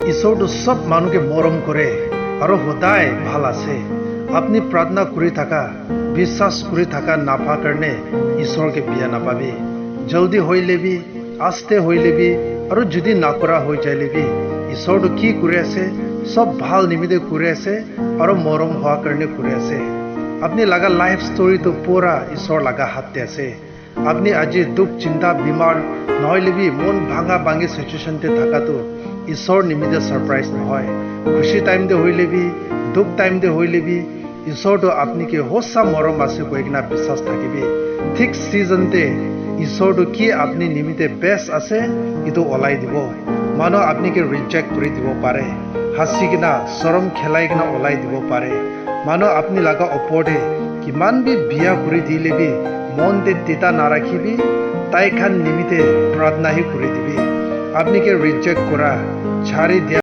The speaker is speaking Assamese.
ঈশ্বৰটো সব মানুহকে মৰম কৰে আৰু সদায় ভাল আছে। আপনি প্ৰাৰ্থনা কৰি থাকা, বিশ্বাস কৰি থাকা নাপা কাৰণে ঈশ্বৰকে বিয়া নাপাবি। জলদি হৈ লেবি, আস্তে হৈ লেবি, আৰু যদি নাকৰা হৈ যায় লেবি। ঈশ্বৰটো কি কৰি আছে? সব ভাল নিমিত্তে কৰি আছে আৰু মৰম হোৱা কাৰণে কৰি আছে। আপনি লাগা লাইফ ষ্টৰীটো পুৰা ঈশ্বৰ লাগা হাতে আছে। আপনি আজি দুখ চিন্তা বিমাৰ নহয় লেবি, মন ভাঙা ভাঙি সিচুৱেশ্যনতে থাকাটো ঈশ্বৰ নিমিত্তে সাৰপ্ৰাইজ নহয়। খুশি টাইম দে হৈ লেবি, দুখ টাইম দে হৈ লেবি, ঈশ্বৰটো আপনিকে সঁচা মৰম আছে কৈ কিনা বিশ্বাস থাকিবি। ঠিক সিজনতে ঈশ্বৰটো কি আপনি নিমিত্তে বেষ্ট আছে এইটো ওলাই দিব। মানুহ আপনিকে ৰিজেক্ট কৰি দিব পাৰে, হাসি কিনা চৰম খেলাই কিনা ওলাই দিব পাৰে। মানুহ আপনি লাগা ওপৰতে কিমান বি বিয়া কৰি দি লেবি, মনতে তিতা নাৰাখিবি, তাই খান নিমিত্তে প্ৰাৰ্থনাহি কৰি দিবি। আপনিকে ৰিজেক্ট কৰা, ছাড়ি দিয়া